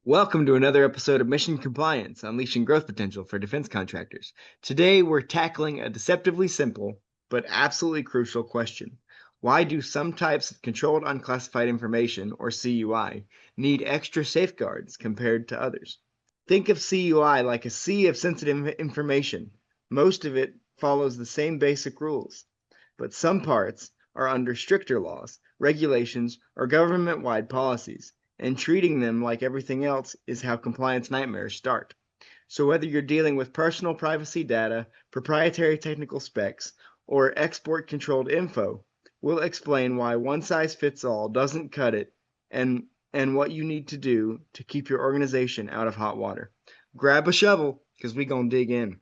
Welcome to another episode of Mission Compliance, Unleashing Growth Potential for Defense Contractors. Today, we're tackling a deceptively simple but absolutely crucial question. Why do some types of controlled unclassified information, or CUI, need extra safeguards compared to others? Think of CUI like a sea of sensitive information. Most of it follows the same basic rules, but some parts are under stricter laws, regulations, or government-wide policies, and treating them like everything else is how compliance nightmares start. So whether you're dealing with personal privacy data, proprietary technical specs, or export-controlled info, we'll explain why one size fits all doesn't cut it and what you need to do to keep your organization out of hot water. Grab a shovel, because we're going to dig in.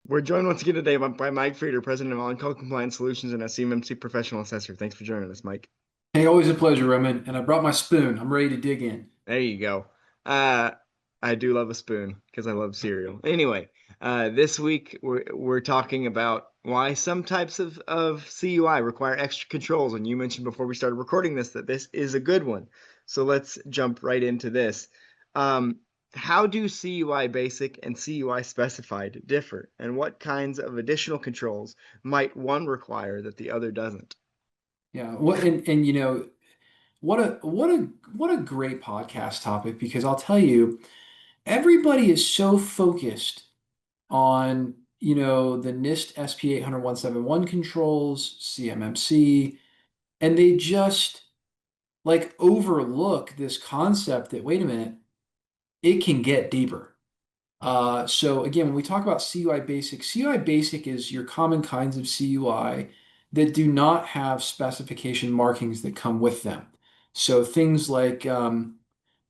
We're joined once again today by Mike Frieder, President of On-Call Compliance Solutions and a CMMC Professional Assessor. Thanks for joining us, Mike. Hey, always a pleasure, Roman. And I brought my spoon. I'm ready to dig in. There you go. I do love a spoon because I love cereal. Anyway, this week we're talking about why some types of CUI require extra controls. And you mentioned before we started recording this that this is a good one. So let's jump right into this. How do CUI basic and CUI specified differ, and what kinds of additional controls might one require that the other doesn't? Yeah. What a great podcast topic, because I'll tell you, everybody is so focused on, the NIST SP 800-171 controls, CMMC, and they just like overlook this concept that, wait a minute, it can get deeper. So again, when we talk about CUI basic is your common kinds of CUI that do not have specification markings that come with them. So things like catalog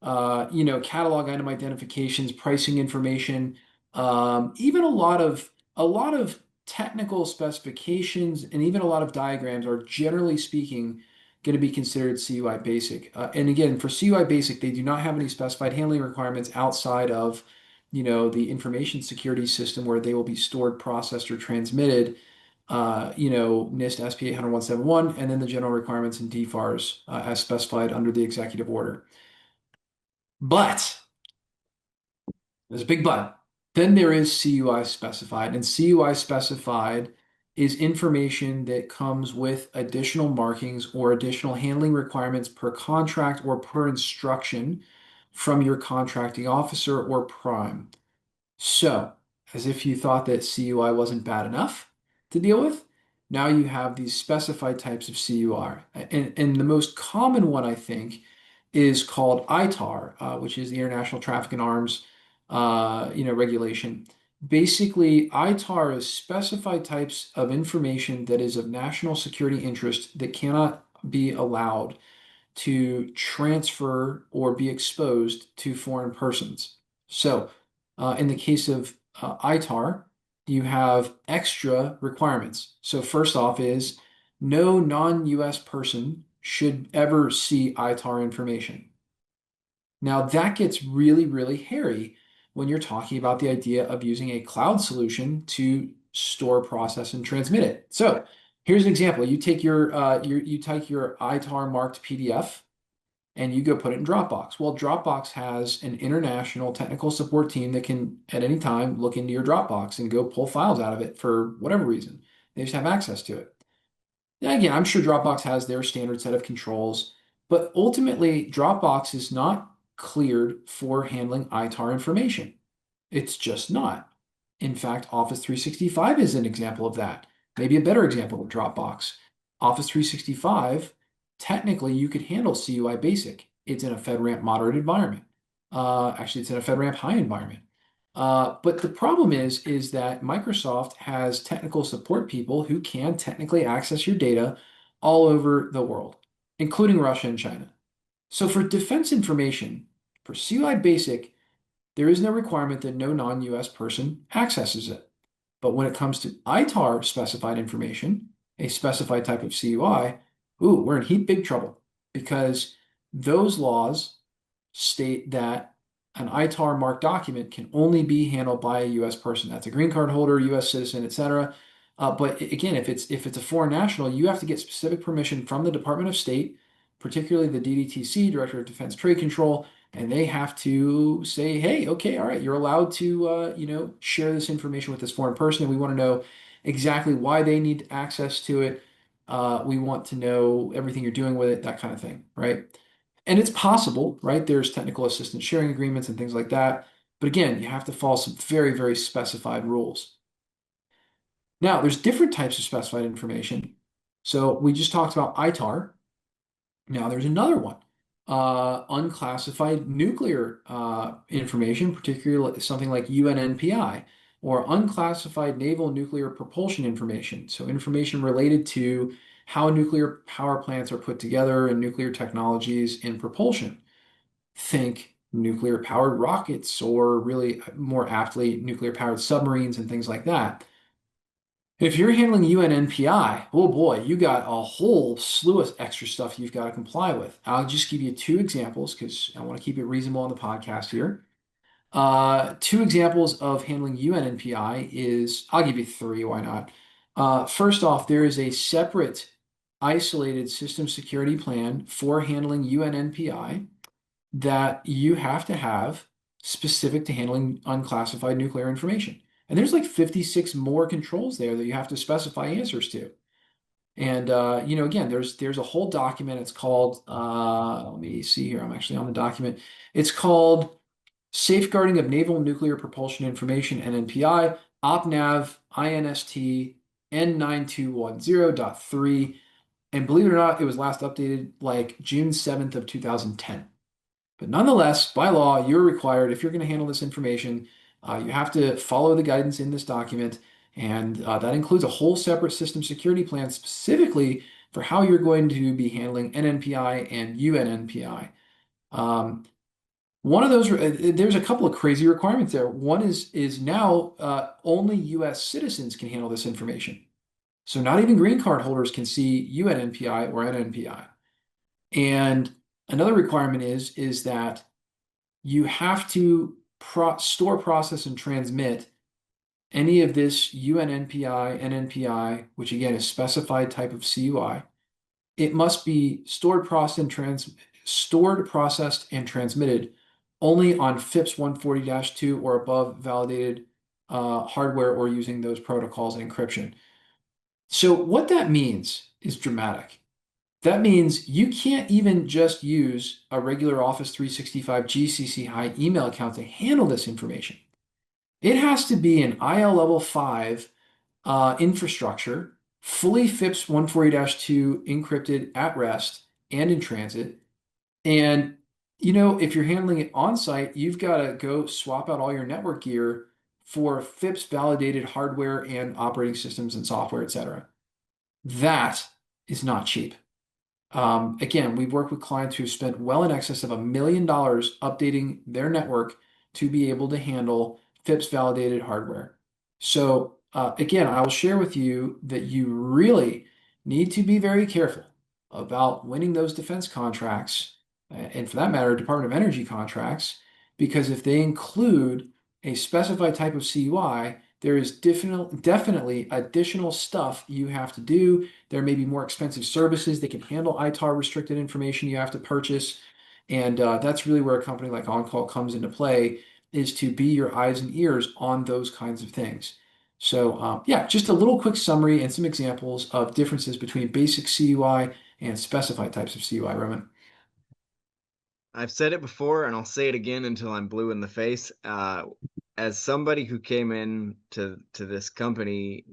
item identifications, pricing information, even a lot of technical specifications, and even a lot of diagrams are generally speaking going to be considered CUI basic. And again, for CUI basic, they do not have any specified handling requirements outside of, the information security system where they will be stored, processed, or transmitted. NIST SP 800-171, and then the general requirements and DFARS as specified under the executive order. But there's a big but. Then there is CUI specified, and CUI specified is information that comes with additional markings or additional handling requirements per contract or per instruction from your contracting officer or prime. So, as if you thought that CUI wasn't bad enough to deal with, now you have these specified types of CUI. And the most common one, I think, is called ITAR, which is the International Traffic in Arms, regulation. Basically, ITAR is specified types of information that is of national security interest that cannot be allowed to transfer or be exposed to foreign persons. So, in the case of ITAR, you have extra requirements. So first off is no non-US person should ever see ITAR information. Now that gets really, really hairy when you're talking about the idea of using a cloud solution to store, process, and transmit it. So here's an example. You take your ITAR marked PDF and you go put it in Dropbox. Well, Dropbox has an international technical support team that can at any time look into your Dropbox and go pull files out of it for whatever reason. They just have access to it. Now, again, I'm sure Dropbox has their standard set of controls, but ultimately, Dropbox is not cleared for handling ITAR information. It's just not. In fact, Office 365 is an example of that. Maybe a better example of Dropbox. Office 365, technically, you could handle CUI basic. It's in a FedRAMP moderate environment. Actually, it's in a FedRAMP high environment. But the problem is that Microsoft has technical support people who can technically access your data all over the world, including Russia and China. So for defense information, for CUI basic, there is no requirement that no non-US person accesses it. But when it comes to ITAR specified information, a specified type of CUI, we're in big trouble, because those laws state that an ITAR marked document can only be handled by a U.S. person. That's a green card holder, U.S. citizen, etc. But again, if it's a foreign national, you have to get specific permission from the Department of State, particularly the DDTC, Director of Defense Trade Control, and they have to say, hey, okay, all right, you're allowed to share this information with this foreign person, and we want to know exactly why they need access to it. We want to know everything you're doing with it, that kind of thing, right? And it's possible, right? There's technical assistance sharing agreements and things like that. But again, you have to follow some very, very specified rules. Now, there's different types of specified information. So we just talked about ITAR. Now there's another one, unclassified nuclear information, particularly something like UNNPI, or unclassified naval nuclear propulsion information. So information related to how nuclear power plants are put together and nuclear technologies in propulsion. Think nuclear powered rockets, or really more aptly, nuclear powered submarines and things like that. If you're handling UNNPI, oh boy, you got a whole slew of extra stuff you've got to comply with. I'll just give you two examples because I want to keep it reasonable on the podcast here. Two examples of handling UNNPI is, I'll give you three, why not? First off, there is a separate isolated system security plan for handling UNNPI that you have to have specific to handling unclassified nuclear information. And there's like 56 more controls there that you have to specify answers to. And again, there's a whole document. It's called let me see here. I'm actually on the document. It's called Safeguarding of Naval Nuclear Propulsion Information, NNPI, OPNAV INST N9210.3. And believe it or not, it was last updated like June 7th of 2010. But nonetheless, by law, you're required, if you're going to handle this information, you have to follow the guidance in this document. And that includes a whole separate system security plan specifically for how you're going to be handling NNPI and UNNPI. One of those, there's a couple of crazy requirements there. One is now only U.S. citizens can handle this information. So not even green card holders can see UNNPI or NNPI. And another requirement is that you have to store, process, and transmit any of this UNNPI, NNPI, which again is specified type of CUI. It must be stored, processed, and transmitted only on FIPS 140-2 or above validated hardware, or using those protocols and encryption. So what that means is dramatic. That means you can't even just use a regular Office 365 GCC high email account to handle this information. It has to be an IL level 5 infrastructure, fully FIPS 140-2 encrypted at rest and in transit. And if you're handling it on site, you've got to go swap out all your network gear for FIPS validated hardware and operating systems and software, etc. That is not cheap. Again, we've worked with clients who spent well in excess of $1 million updating their network to be able to handle FIPS validated hardware. So again, I will share with you that you really need to be very careful about winning those defense contracts, and for that matter, Department of Energy contracts, because if they include a specified type of CUI, there is definitely additional stuff you have to do. There may be more expensive services that can handle ITAR restricted information you have to purchase. And that's really where a company like OnCall comes into play, is to be your eyes and ears on those kinds of things. So yeah, just a little quick summary and some examples of differences between basic CUI and specified types of CUI, Roman. I've said it before and I'll say it again until I'm blue in the face. As somebody who came in to this company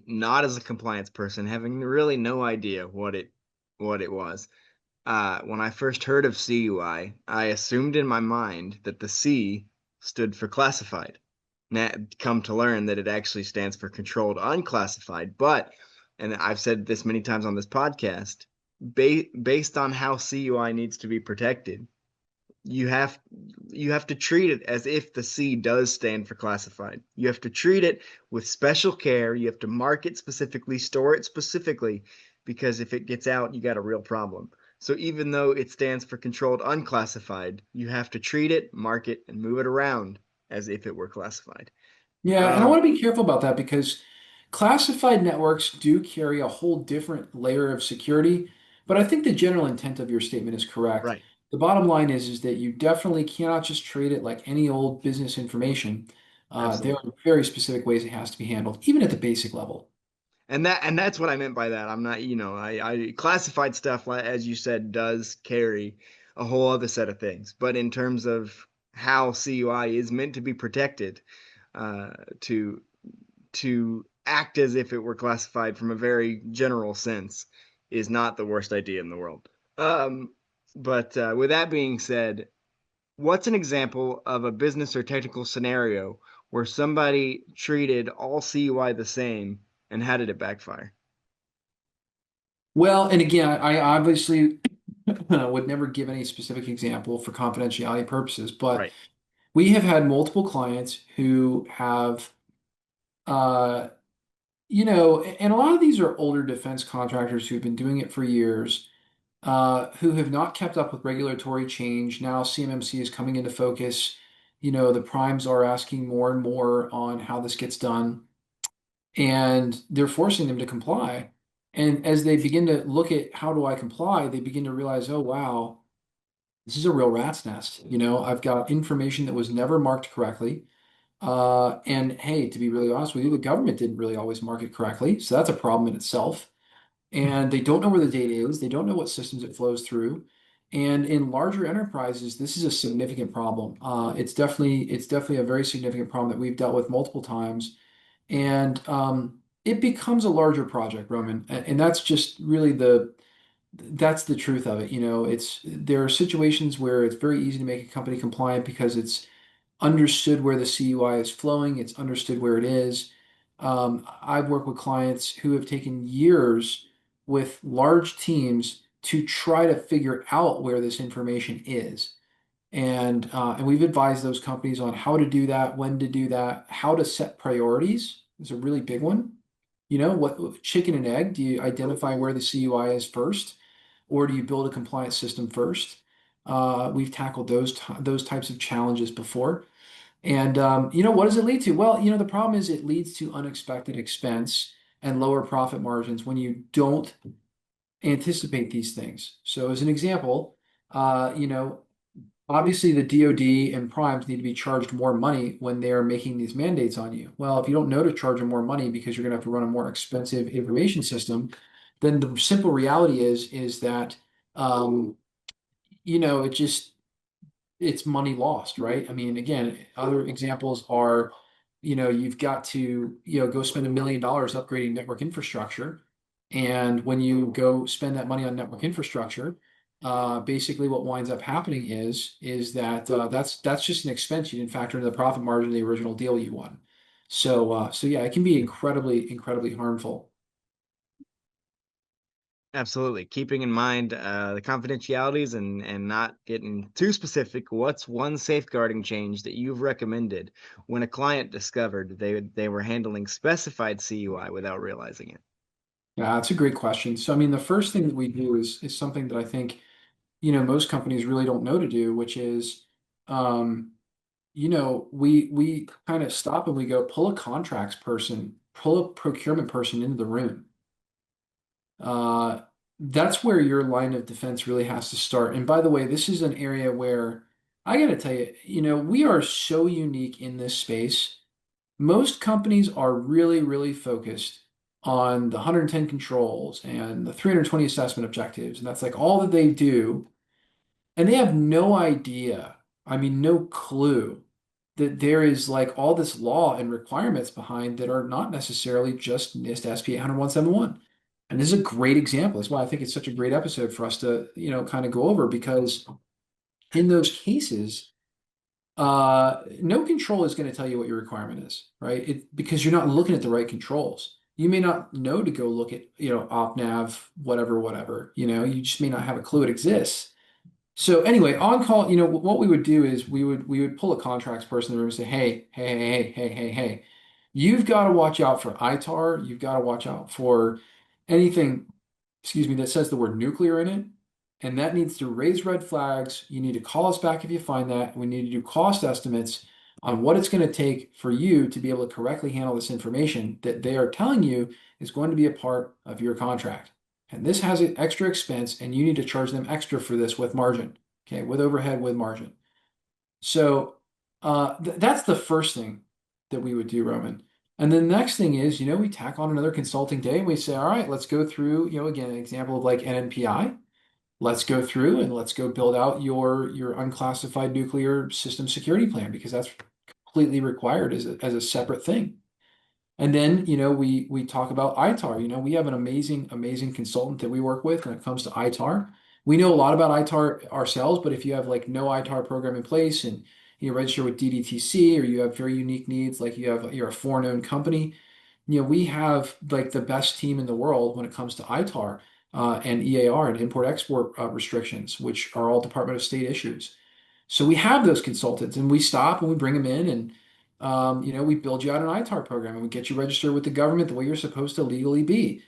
not as a compliance person, having really no idea what it was, when I first heard of CUI, I assumed in my mind that the C stood for classified. Now, come to learn that it actually stands for controlled unclassified. But, and I've said this many times on this podcast, based on how CUI needs to be protected, you have to treat it as if the C does stand for classified. You have to treat it with special care. You have to mark it specifically, store it specifically, because if it gets out, you got a real problem. So even though it stands for controlled unclassified, you have to treat it, mark it, and move it around as if it were classified. Yeah, and I Um, want to be careful about that because classified networks do carry a whole different layer of security. But I think the general intent of your statement is correct. right, The bottom line is that you definitely cannot just treat it like any old business information. There absolutely. are very specific ways it has to be handled, even at the basic level. And that's what I meant by that. I'm not, I classified stuff, as you said, does carry a whole other set of things. But in terms of how CUI is meant to be protected, uh, to to act as if it were classified from a very general sense is not the worst idea in the world. But with that being said, what's an example of a business or technical scenario where somebody treated all CUI the same, and how did it backfire? Well, and again, I obviously would never give any specific example for confidentiality purposes, but Right. we have had multiple clients who have, uh, and a lot of these are older defense contractors who've been doing it for years, who have not kept up with regulatory change. Now CMMC is coming into focus. The primes are asking more and more on how this gets done, and they're forcing them to comply. And as they begin to look at how do I comply, they begin to realize, oh, wow, this is a real rat's nest. I've got information that was never marked correctly. And hey, to be really honest with you, the government didn't really always mark it correctly. So that's a problem in itself. And they don't know where the data is. They don't know what systems it flows through. And in larger enterprises, this is a significant problem. It's definitely a very significant problem that we've dealt with multiple times. And it becomes a larger project, Roman. And that's just really that's the truth of it. There are situations where it's very easy to make a company compliant because it's understood where the CUI is flowing, it's understood where it is. I've worked with clients who have taken years with large teams to try to figure out where this information is. And we've advised those companies on how to do that, when to do that, how to set priorities is a really big one. What chicken and egg? Do you identify where the CUI is first, or do you build a compliance system first? We've tackled those types of challenges before. And what does it lead to? Well, the problem is it leads to unexpected expense and lower profit margins when you don't anticipate these things. So, as an example, obviously the DoD and primes need to be charged more money when they are making these mandates on you. Well, if you don't know to charge them more money because you're going to have to run a more expensive information system, then the simple reality is that um, it just it's money lost, right? I mean, again, other examples are, you've got to, go spend $1 million upgrading network infrastructure. And when you go spend that money on network infrastructure, basically what winds up happening is that that's just an expense you didn't factor into the profit margin of the original deal you won. So yeah, it can be incredibly, incredibly harmful. Absolutely. Keeping in mind the confidentialities and not getting too specific, what's one safeguarding change that you've recommended when a client discovered they were handling specified CUI without realizing it? Yeah, that's a great question. So, I mean, the first thing that we do is something that I think most companies really don't know to do, which is, um, we kind of stop and we go pull a contracts person, pull a procurement person into the room. Uh, that's where your line of defense really has to start. And by the way, this is an area where I got to tell you, we are so unique in this space. Most companies are really, really focused on the 110 controls and the 320 assessment objectives, and that's like all that they do. And they have no idea, I mean, no clue that there is like all this law and requirements behind that are not necessarily just NIST SP 800-171. And this is a great example. That's why I think it's such a great episode for us to, kind of go over because in those cases, no control is going to tell you what your requirement is, right? Because you're not looking at the right controls. You may not know to go look at, OpNav, whatever, whatever. You just may not have a clue it exists. So anyway, on call, what we would do is we would pull a contracts person in the room and say, hey, hey, hey, hey, hey, hey, you've got to watch out for ITAR. You've got to watch out for anything, excuse me, that says the word nuclear in it. And that needs to raise red flags. You need to call us back if you find that. We need to do cost estimates on what it's going to take for you to be able to correctly handle this information that they are telling you is going to be a part of your contract. And this has an extra expense, and you need to charge them extra for this with margin, okay, with overhead, with margin. So that's the first thing that we would do, Roman. And then the next thing is, we tack on another consulting day and we say, all right, let's go through, again, an example of like NNPI. Let's go through and let's go build out your unclassified nuclear system security plan because that's completely required as a separate thing. And then, we talk about ITAR. We have an amazing consultant that we work with when it comes to ITAR. We know a lot about ITAR ourselves, but if you have like no ITAR program in place and you register with DDTC or you have very unique needs, like you're a foreign owned company, we have like the best team in the world when it comes to ITAR and EAR and import-export restrictions, which are all Department of State issues. So we have those consultants and we stop and we bring them in and we build you out an ITAR program and we get you registered with the government the way you're supposed to legally be.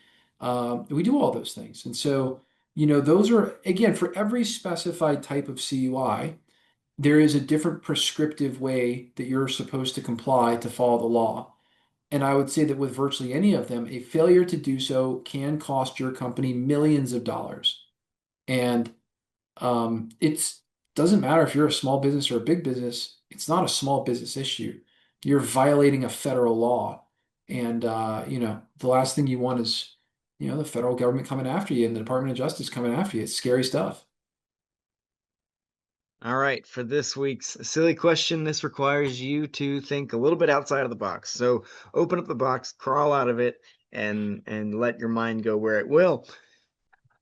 We do all those things. And so, those are, again, for every specified type of CUI, there is a different prescriptive way that you're supposed to comply to follow the law. And I would say that with virtually any of them, a failure to do so can cost your company millions of dollars. And it doesn't matter if you're a small business or a big business, it's not a small business issue. You're violating a federal law. And the last thing you want is, the federal government coming after you and the Department of Justice coming after you. It's scary stuff. All right, for this week's silly question, this requires you to think a little bit outside of the box. So open up the box, crawl out of it, and let your mind go where it will.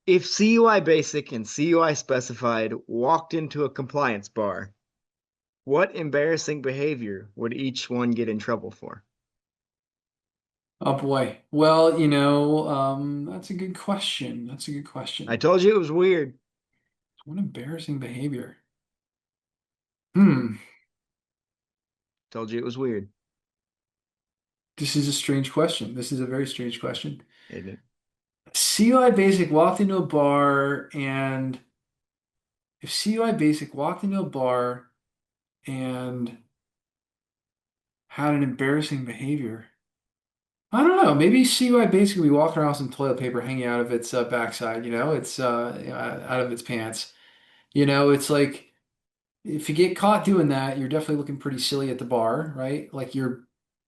If CUI Basic and CUI Specified walked into a compliance bar, what embarrassing behavior would each one get in trouble for? Oh boy. Well, that's a good question. That's a good I question. told you it was weird. What embarrassing behavior? Hmm. Told you it was weird, This is a strange question. This is a very strange question. isn't it? CUI Basic walked into a bar and if CUI Basic walked into a bar and had an embarrassing behavior, I don't know. Maybe CUI Basic would be walking around with some toilet paper hanging out of its backside, it's out of its pants. It's like if you get caught doing that, you're definitely looking pretty silly at the bar, right? Like you're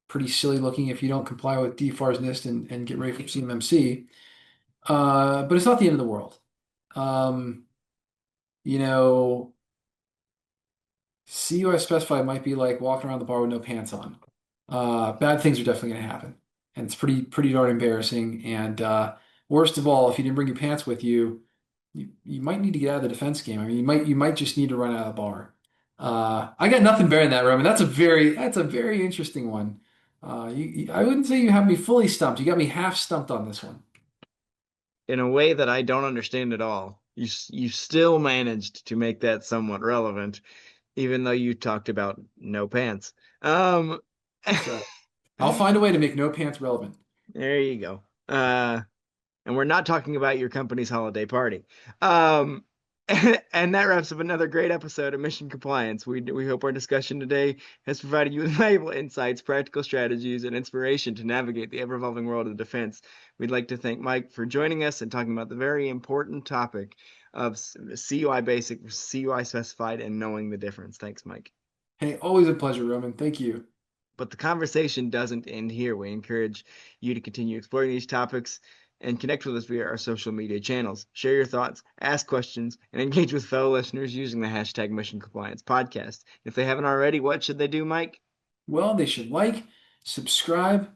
pretty silly looking if you don't comply with DFARS NIST and get ready for CMMC. But it's not the end of the world. Um, you know, CUI specified might be like walking around the bar with no pants on. Bad things are definitely going to happen, and it's pretty darn embarrassing. And worst of all, if you didn't bring your pants with you, you might need to get out of the defense game. I mean, you might just need to run out of the bar. I got nothing better than that, Roman. That's a very interesting one. I wouldn't say you have me fully stumped. You got me half stumped on this one. In a way that I don't understand at all. You still managed to make that somewhat relevant, even though you talked about no pants. Um, That's right. I'll find a way to make no pants relevant. there you go. And we're not talking about your company's holiday party. Um, and that wraps up another great episode of Mission Compliance. We hope our discussion today has provided you with valuable insights, practical strategies, and inspiration to navigate the ever-evolving world of defense. We'd like to thank Mike for joining us and talking about the very important topic of CUI Basic, CUI Specified, and knowing the difference. Thanks, Mike. Hey, always a pleasure, Roman. Thank you. But the conversation doesn't end here. We encourage you to continue exploring these topics and connect with us via our social media channels. Share your thoughts, ask questions, and engage with fellow listeners using the hashtag Mission Compliance Podcast. If they haven't already, what should they do, Mike? Well, they should like, subscribe,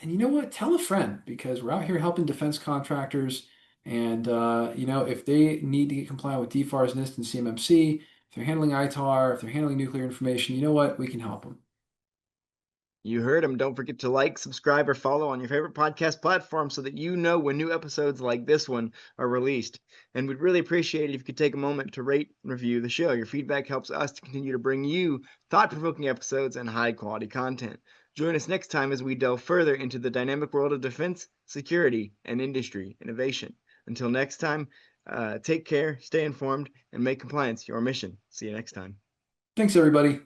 and you know what? Tell a friend because we're out here helping defense contractors. And if they need to get compliant with DFARS, NIST, and CMMC, if they're handling ITAR, if they're handling nuclear information, you know what? We can help them. You heard them. Don't forget to like, subscribe, or follow on your favorite podcast platform so that you know when new episodes like this one are released. And we'd really appreciate it if you could take a moment to rate and review the show. Your feedback helps us to continue to bring you thought-provoking episodes and high-quality content. Join us next time as we delve further into the dynamic world of defense, security, and industry innovation. Until next time, Take care, stay informed, and make compliance your mission. See you next time. Thanks, everybody.